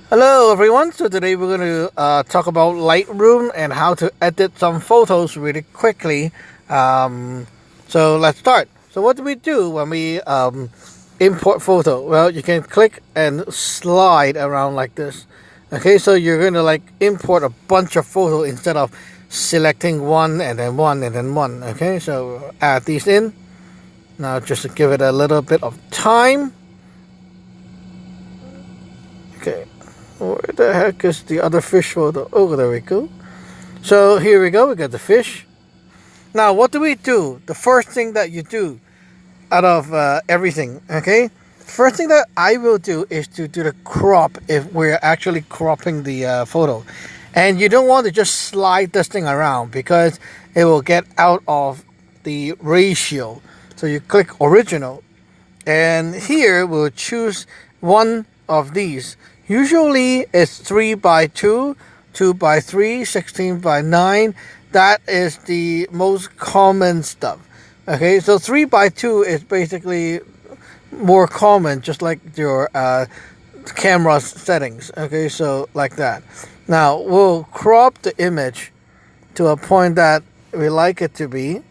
Hello everyone, so today we're going to talk about Lightroom and how to edit some photos really quickly. So let's start. So what do we do when we import photo? Well, you can click and slide around like this. Okay, so you're going to like import a bunch of photos instead of selecting one and then one and then one. Okay, so add these in. Now just to give it a little bit of time. Okay. Where the heck is the other fish photo? Oh, there we go. So here we go. We got the fish. Now, what do we do? The first thing that you do out of everything, okay? First thing that I will do is to do the crop if we're actually cropping the photo. And you don't want to just slide this thing around because it will get out of the ratio. So you click original. And here we'll choose one of these. Usually it's 3 by 2, 2 by 3, 16 by 9. That is the most common stuff. Okay, so 3 by 2 is basically more common, just like your camera settings. Okay, so like that. Now we'll crop the image to a point that we like it to be.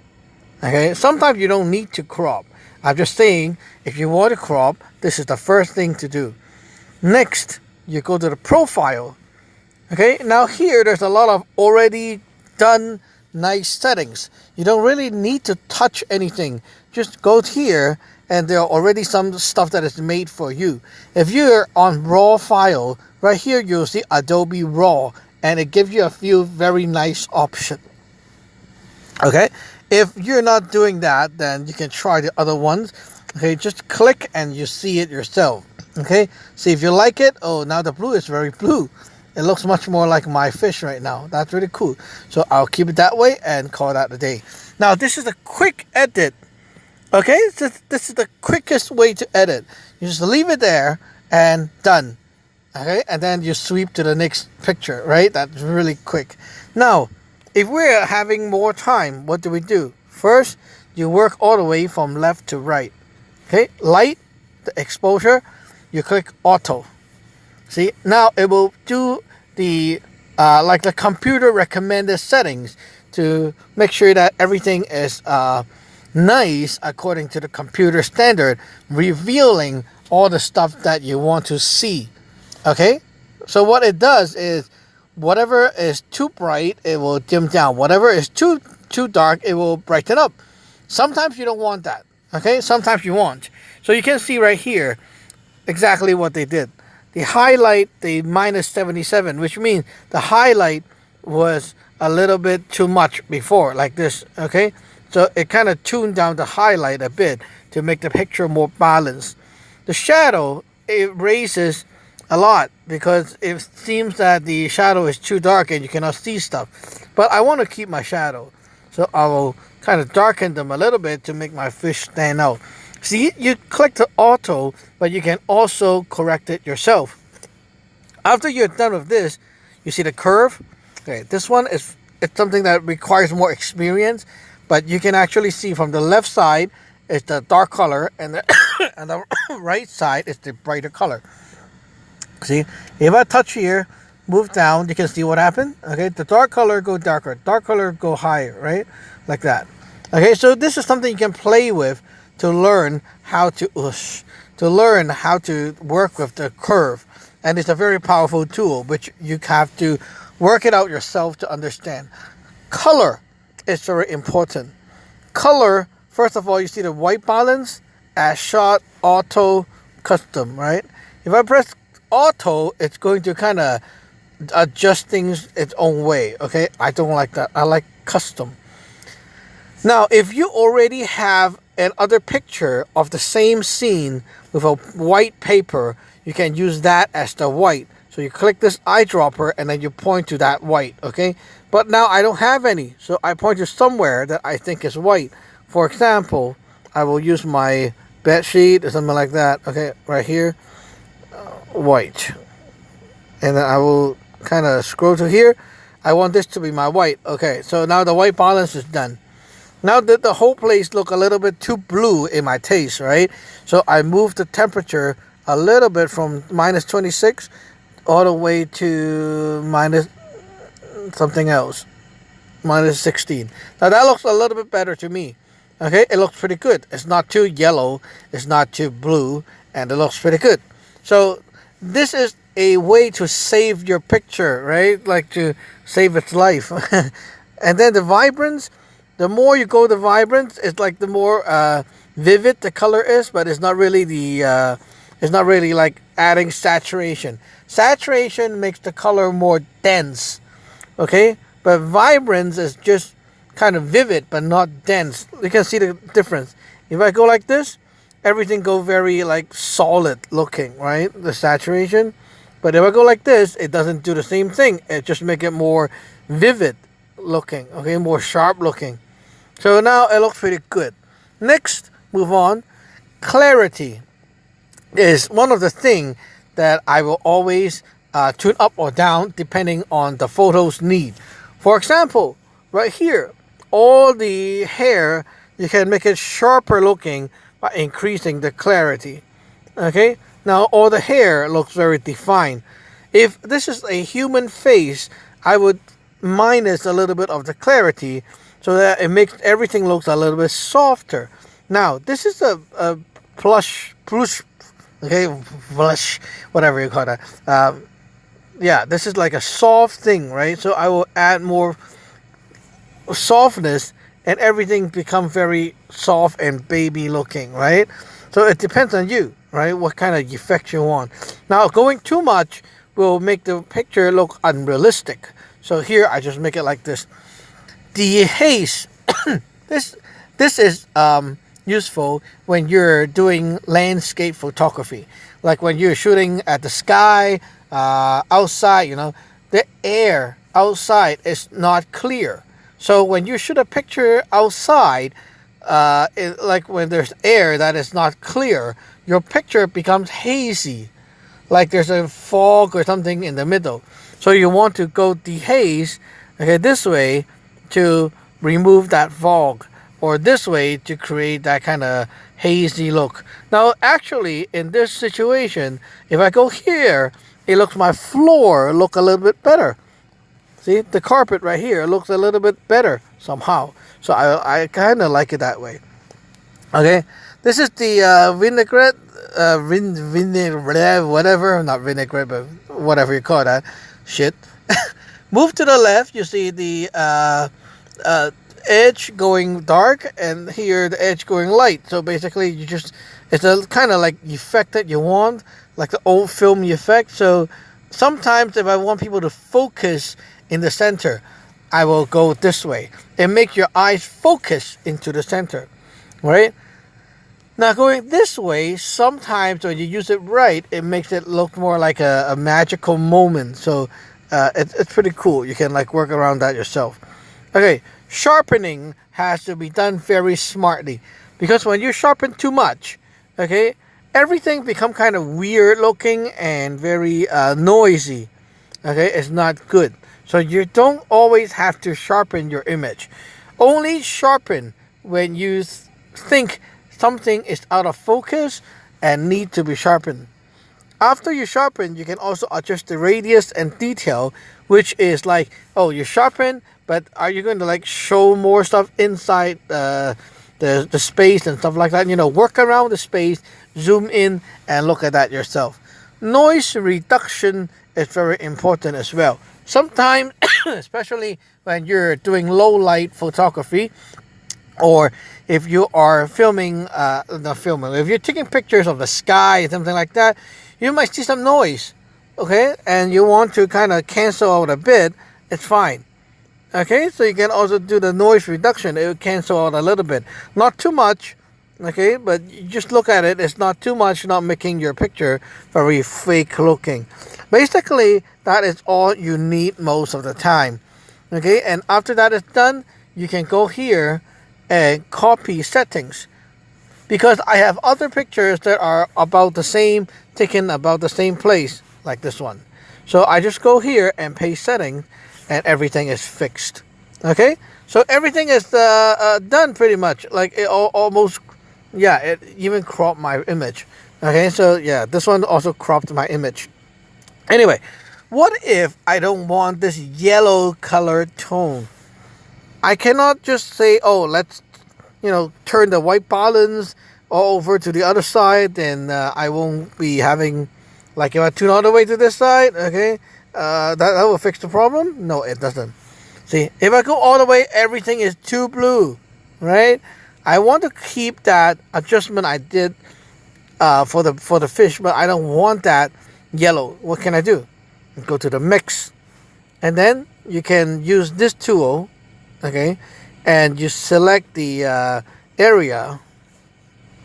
Okay, sometimes you don't need to crop. I'm just saying, if you want to crop, this is the first thing to do. Next, you go to the profile. Okay, now here there's a lot of already done nice settings. You don't really need to touch anything. Just go here and there are already some stuff that is made for you. If you're on raw file, right here you'll see Adobe Raw and it gives you a few very nice options. Okay, if you're not doing that, then you can try the other ones. Okay, just click and you see it yourself. Okay, see if you like it. Oh, now the blue is very blue. It looks much more like my fish right now. That's really cool. So I'll keep it that way and call that a day. Now this is a quick edit. Okay, so this is the quickest way to edit. You just leave it there and done. Okay, and then you sweep to the next picture, right? That's really quick. Now, if we're having more time, what do we do? First, you work all the way from left to right. Okay, light, the exposure, you click auto. See, now it will do the like the computer recommended settings to make sure that everything is nice according to the computer standard, revealing all the stuff that you want to see. Okay, so what it does is whatever is too bright, it will dim down. Whatever is too dark, it will brighten up. Sometimes you don't want that. Okay, sometimes you want. So you can see right here exactly what they did. They highlight the -77, which means the highlight was a little bit too much before, like this. Okay, so it kind of tuned down the highlight a bit to make the picture more balanced. The shadow, it raises a lot because it seems that the shadow is too dark and you cannot see stuff. But I want to keep my shadow, so I will kind of darken them a little bit to make my fish stand out. See, you click the auto, but you can also correct it yourself. After you're done with this, you see the curve. Okay, this one is it's something that requires more experience, but you can actually see from the left side is the dark color and the and the right side is the brighter color. See, if I touch here, move down, you can see what happened. Okay, the dark color go darker, dark color go higher, right? Like that. Okay, so this is something you can play with to learn how to learn how to work with the curve. And it's a very powerful tool, which you have to work it out yourself to understand. Color is very important. Color, first of all, you see the white balance, as shot, auto, custom, right? If I press auto, it's going to kind of adjust things its own way. Okay, I don't like that. I like custom. Now, if you already have another picture of the same scene with a white paper, you can use that as the white. So you click this eyedropper and then you point to that white. Okay, but now I don't have any, so I point to somewhere that I think is white. For example, I will use my bed sheet or something like that. Okay, right here. White, and then I will kind of scroll to here. I want this to be my white. Okay, so now the white balance is done. Now that the whole place look a little bit too blue in my taste, right? So I move the temperature a little bit from -26 all the way to minus something else, minus 16. Now that looks a little bit better to me. Okay, it looks pretty good. It's not too yellow, it's not too blue, and it looks pretty good. So this is a way to save your picture, right? Like to save its life. And then the vibrance, the more you go the vibrance, it's like the more vivid the color is, but it's not really it's not really like adding saturation. Saturation makes the color more dense, okay? But vibrance is just kind of vivid, but not dense. You can see the difference. If I go like this, everything go very like solid looking, right? The saturation. But if I go like this, it doesn't do the same thing. It just make it more vivid looking, okay? More sharp looking. So now it looks pretty good. Next, move on. Clarity is one of the things that I will always tune up or down depending on the photo's need. For example, right here, all the hair, you can make it sharper looking by increasing the clarity. Okay, now all the hair looks very defined. If this is a human face, I would minus a little bit of the clarity so that it makes everything looks a little bit softer. Now this is a plush, okay, blush, whatever you call that. Yeah, this is like a soft thing, right? So I will add more softness and everything become very soft and baby looking, right? So it depends on you, right? What kind of effect you want. Now going too much will make the picture look unrealistic. So here I just make it like this. The haze, this is useful when you're doing landscape photography, like when you're shooting at the sky, outside, you know, the air outside is not clear. So when you shoot a picture outside, like when there's air that is not clear, your picture becomes hazy, like there's a fog or something in the middle. So you want to go dehaze, okay, this way to remove that fog, or this way to create that kind of hazy look. Now actually in this situation, if I go here, it looks my floor look a little bit better. See, the carpet right here looks a little bit better somehow. So I kind of like it that way. Okay, this is the vinaigrette, whatever, not vinaigrette, but whatever you call that shit. Move to the left, you see the edge going dark, and here the edge going light. So basically you just, it's a kind of like effect that you want, like the old film effect. So sometimes if I want people to focus in the center, I will go this way and make your eyes focus into the center, right? Now going this way, sometimes when you use it right, it makes it look more like a magical moment. So it's pretty cool. You can like work around that yourself. Okay, sharpening has to be done very smartly, because when you sharpen too much, okay, everything become kind of weird looking and very noisy. Okay, it's not good. So you don't always have to sharpen your image. Only sharpen when you think something is out of focus and need to be sharpened. After you sharpen, you can also adjust the radius and detail, which is like, oh, you sharpen, but are you going to like show more stuff inside the space and stuff like that? You know, work around the space, zoom in, and look at that yourself. Noise reduction is very important as well. Sometimes, especially when you're doing low light photography, or if you are filming, if you're taking pictures of the sky or something like that, you might see some noise, okay? And you want to kind of cancel out a bit, it's fine. Okay, so you can also do the noise reduction. It will cancel out a little bit. Not too much, okay? But you just look at it, it's not too much, not making your picture very fake looking. Basically, that is all you need most of the time. Okay, and after that is done, you can go here and copy settings. Because I have other pictures that are about the same, taken about the same place, like this one. So I just go here and paste settings, and everything is fixed. Okay, so everything is done pretty much. Like it almost, yeah, it even cropped my image. Okay, so yeah, this one also cropped my image. Anyway, what if I don't want this yellow color tone? I cannot just say, oh, let's, turn the white balance over to the other side, then I won't be having, like if I tune all the way to this side, okay, that will fix the problem? No, it doesn't. See, if I go all the way, everything is too blue, right? I want to keep that adjustment I did for the fish, but I don't want that yellow. What can I do? Go to the mix, and then you can use this tool, okay, and you select the area.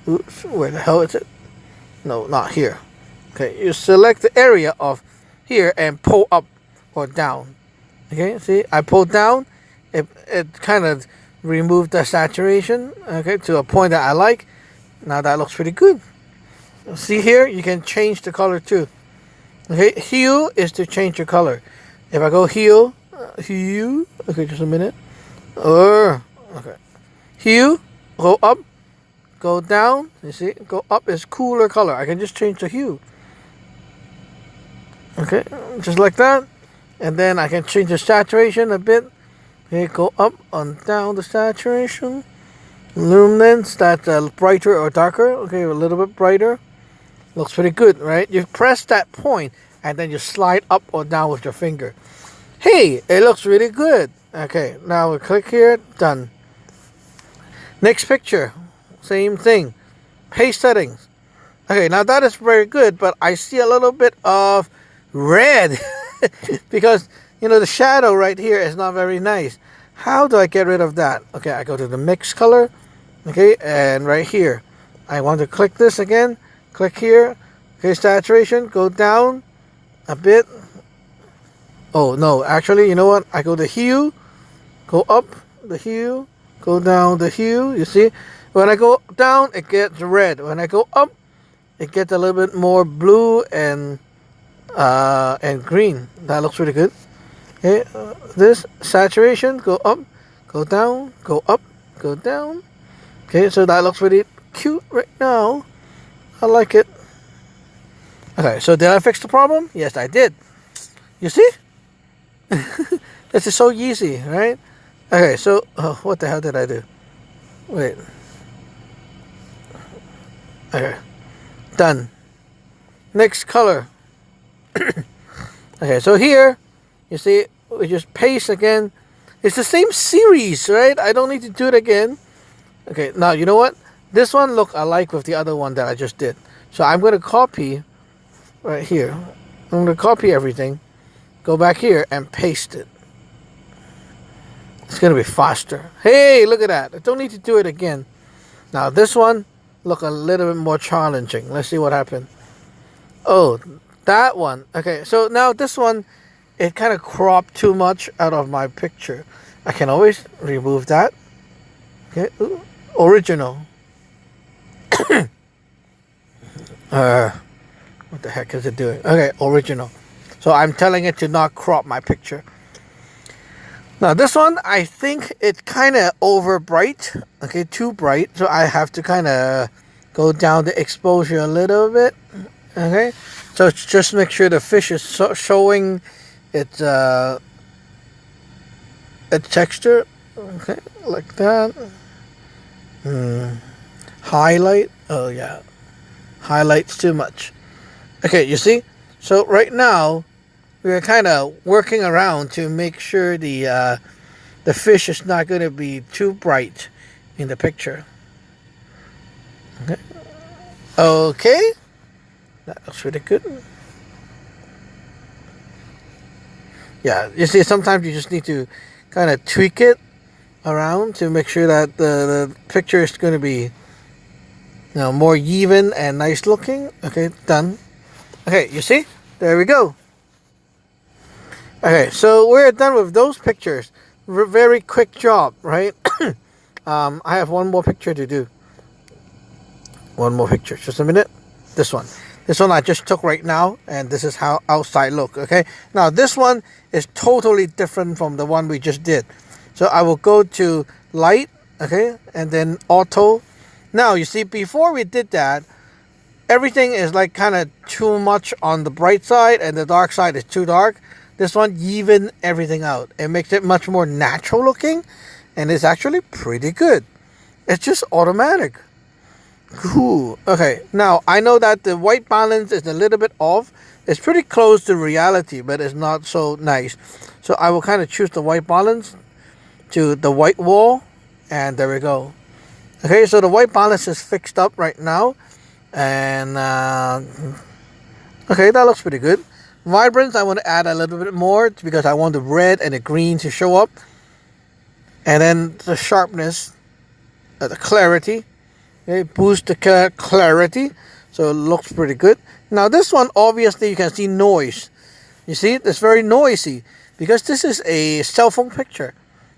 Oops, where the hell is it? No, not here. Okay, you select the area of here and pull up or down. Okay, see, I pulled down, it kind of removed the saturation, okay, to a point that I like. Now that looks pretty good. See here, you can change the color too. Okay, hue is to change your color. If I go hue, okay, just a minute. Okay, hue, go up, go down. You see, go up is cooler color. I can just change the hue. Okay, just like that. And then I can change the saturation a bit. Okay, go up and down the saturation. Luminance, that's brighter or darker. Okay, a little bit brighter. Looks pretty good, right? You press that point and then you slide up or down with your finger. Hey, it looks really good. Okay, now we click here, done. Next picture, same thing. Paste settings. Okay, now that is very good, but I see a little bit of red because, the shadow right here is not very nice. How do I get rid of that? Okay, I go to the mix color. Okay, and right here, I want to click this again. Click here. Okay, saturation, go down a bit. Oh, no, actually, you know what? I go to hue, go up the hue, go down the hue. You see, when I go down, it gets red. When I go up, it gets a little bit more blue and green. That looks really good. Okay, this saturation, go up, go down, go up, go down. Okay, so that looks really cute right now. I like it. Okay, so did I fix the problem? Yes, I did. You see? This is so easy, right? Okay, so what the hell did I do? Wait. Okay, done. Next color. Okay, so here, you see, we just paste again. It's the same series, right? I don't need to do it again. Okay, now you know what? This one look alike with the other one that I just did. So I'm going to copy right here. I'm going to copy everything. Go back here and paste it. It's going to be faster. Hey, look at that. I don't need to do it again. Now this one look a little bit more challenging. Let's see what happened. Oh, that one. Okay, so now this one, it kind of cropped too much out of my picture. I can always remove that. Okay, ooh, original. What the heck is it doing? Okay, original. So I'm telling it to not crop my picture. Now this one, I think it's kind of over bright. Okay, too bright. So I have to kind of go down the exposure a little bit. Okay, so just make sure the fish is showing its texture. Okay, like that. Highlight. Oh yeah, highlights too much. Okay, you see. So right now we're kind of working around to make sure the fish is not going to be too bright in the picture. Okay. Okay. That looks really good. Yeah, you see, sometimes you just need to kind of tweak it around to make sure that the picture is going to be, more even and nice looking. Okay, done. Okay, you see? There we go. Okay, so we're done with those pictures. Very quick job, right? I have one more picture to do. One more picture. Just a minute. This one. This one I just took right now, and this is how outside look, okay? Now, this one is totally different from the one we just did. So I will go to light, okay, and then auto. Now, you see, before we did that, everything is like kind of too much on the bright side and the dark side is too dark. This one even everything out. It makes it much more natural looking, and it's actually pretty good. It's just automatic. Cool. Okay, now I know that the white balance is a little bit off. It's pretty close to reality, but it's not so nice. So I will kind of choose the white balance to the white wall, and there we go. Okay, so the white balance is fixed up right now, and okay, that looks pretty good. Vibrance, I want to add a little bit more because I want the red and the green to show up, and then the sharpness, the clarity. Okay, boost the clarity, so it looks pretty good. Now this one, obviously you can see noise. You see, it's very noisy because this is a cell phone picture,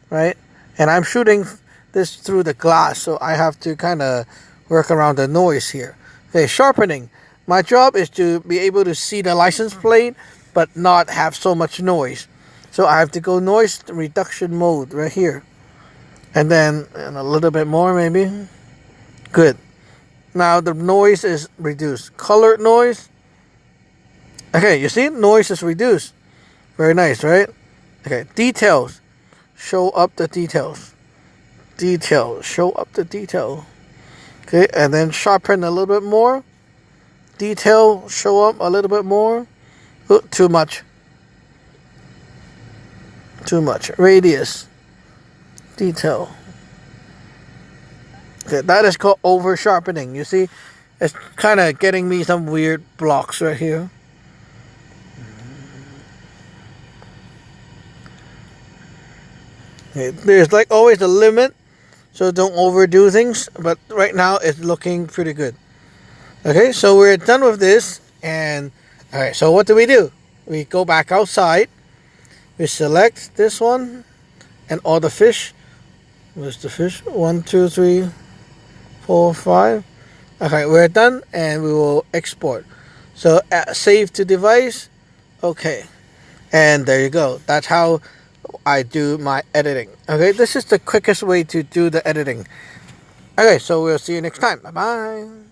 right? And I'm shooting this through the glass, so I have to kind of work around the noise here. Okay, sharpening. My job is to be able to see the license plate, but not have so much noise. So I have to go noise reduction mode right here, and then a little bit more maybe. Good. Now the noise is reduced. Colored noise. Okay, you see, noise is reduced. Very nice, right? Okay, details. Show up the details. Details. Show up the detail. Okay, and then sharpen a little bit more. Detail. Show up a little bit more. Ooh, too much. Too much. Radius. Detail. Okay, that is called over sharpening. You see, it's kind of getting me some weird blocks right here. Okay, there's like always a limit, so don't overdo things. But right now it's looking pretty good. Okay, so we're done with this, and all right. So what do? We go back outside. We select this one, and all the fish. Where's the fish? 1, 2, 3. 4, 5. Okay, we're done, and we will export. So save to device. Okay, and there you go. That's how I do my editing. Okay, this is the quickest way to do the editing. Okay, so we'll see you next time. Bye bye.